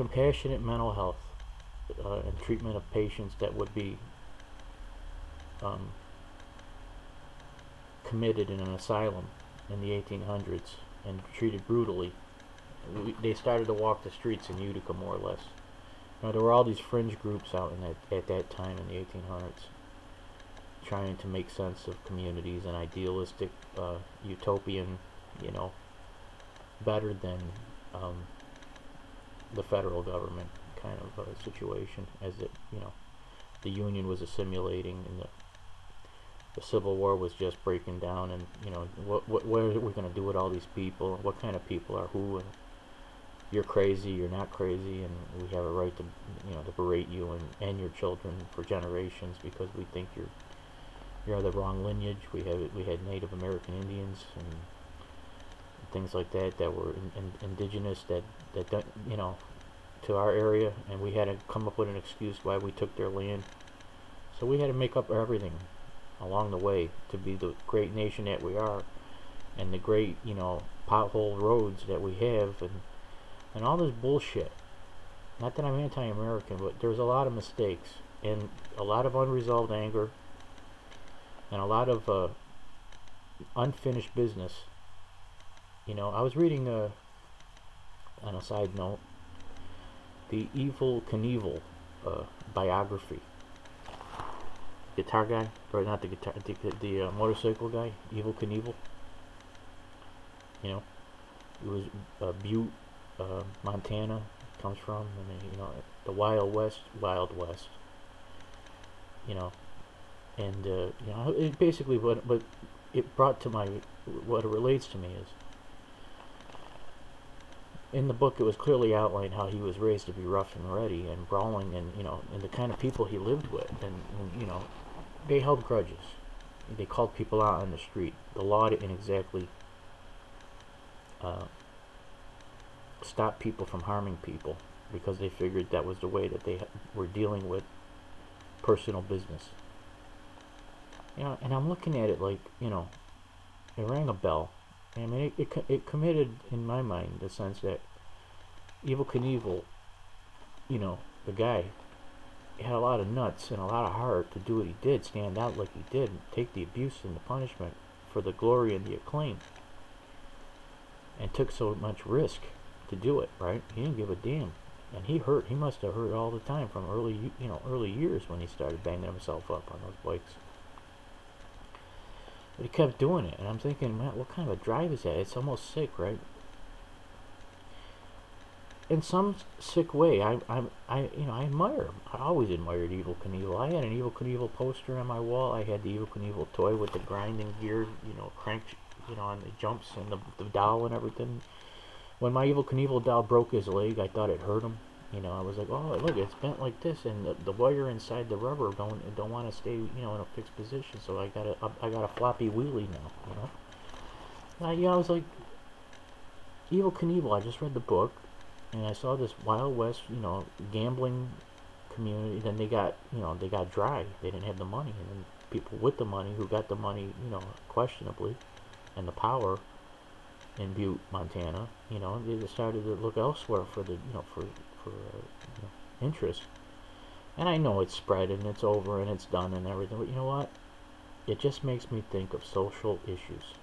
compassionate mental health and treatment of patients that would be um, committed in an asylum in the 1800s and treated brutally. They started to walk the streets in Utica, more or less. Now, there were all these fringe groups out in at that time in the 1800s trying to make sense of communities, and idealistic, utopian, you know, better than the federal government kind of situation, as it, you know, the Union was assimilating, and the Civil War was just breaking down, and, you know, what are we going to do with all these people? What kind of people are who? And you're crazy, you're not crazy, and we have a right to, you know, to berate you and your children for generations because we think you're the wrong lineage. We had Native American Indians and things like that were indigenous that don't, you know, to our area, and we had to come up with an excuse why we took their land. So we had to make up everything along the way to be the great nation that we are, and the great, you know, pothole roads that we have, and all this bullshit. Not that I'm anti-American, but there's a lot of mistakes and a lot of unresolved anger and a lot of unfinished business. You know, I was reading, on a side note, the Evel Knievel biography. Guitar guy, or not the guitar, the motorcycle guy, Evel Knievel. You know, he was Butte, Montana, comes from, and you know, the Wild West. You know, and you know, it basically what it brought to my, what it relates to me is, in the book it was clearly outlined how he was raised to be rough and ready and brawling, and, you know, and the kind of people he lived with, and you know, they held grudges. They called people out on the street. The law didn't exactly stop people from harming people, because they figured that was the way that they were dealing with personal business. You know, and I'm looking at it like, you know, it rang a bell. I mean, it committed, in my mind, the sense that Evel Knievel, you know, the guy, had a lot of nuts and a lot of heart to do what he did, stand out like he did, and take the abuse and the punishment for the glory and the acclaim, and took so much risk to do it, right? He didn't give a damn. And he must have hurt all the time from early years when he started banging himself up on those bikes. But he kept doing it, and I'm thinking, man, what kind of a drive is that? It's almost sick, right? In some sick way, I admire him. I always admired Evel Knievel. I had an Evel Knievel poster on my wall. I had the Evel Knievel toy with the grinding gear, you know, crank, you know, and the jumps and the doll and everything. When my Evel Knievel doll broke his leg, I thought it hurt him. You know, I was like, oh, look, it's bent like this, and the wire inside the rubber don't want to stay, you know, in a fixed position. So I got a floppy wheelie now. You know, I was like, Evel Knievel. I just read the book, and I saw this Wild West, you know, gambling community. Then they got dry. They didn't have the money, and then people with the money who got the money, you know, questionably, and the power in Butte, Montana, you know, they decided to look elsewhere for the, you know, for interest. And I know it's spread and it's over and it's done and everything, but you know what? It just makes me think of social issues.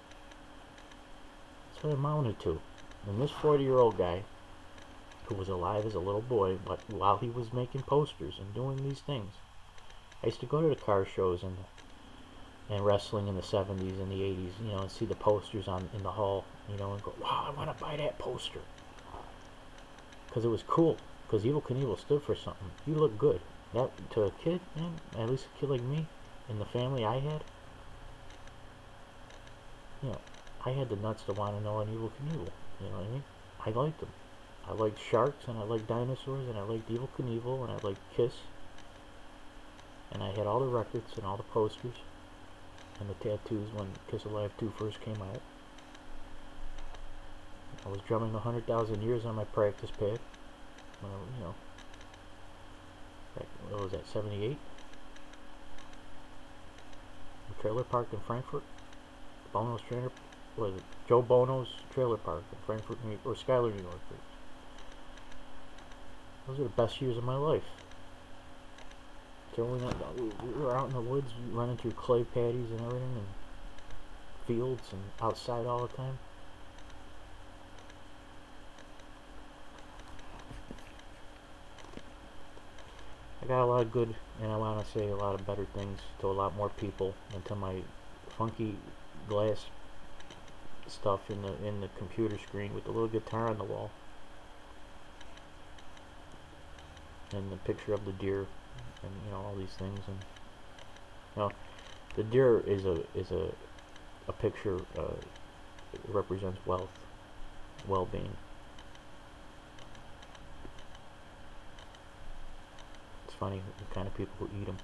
That's what it amounted to. And this 40-year-old guy, who was alive as a little boy, but while he was making posters and doing these things, I used to go to the car shows and wrestling in the 70s and the 80s, you know, and see the posters in the hall, you know, and go, wow, I want to buy that poster. Because it was cool. Because Evel Knievel stood for something. He looked good. That, to a kid, man, at least a kid like me, in the family I had, you know, I had the nuts to want to know an Evel Knievel. You know what I mean? I liked them. I liked sharks, and I liked dinosaurs, and I liked Evel Knievel, and I liked Kiss. And I had all the records and all the posters and the tattoos when Kiss Alive 2 first came out. I was drumming 100,000 years on my practice pad. You know, what was that, 78? The trailer park in Frankfurt. Bono's trailer, was it Joe Bono's trailer park in Frankfurt, New York, or Schuyler, New York. Those are the best years of my life. We were out in the woods, running through clay patties and everything, and fields, and outside all the time. I got a lot of good, and I want to say a lot of better things to a lot more people than to my funky glass stuff in the computer screen with the little guitar on the wall and the picture of the deer, and all these things. And the deer is a picture. It represents wealth, well-being. It's funny the kind of people who eat them.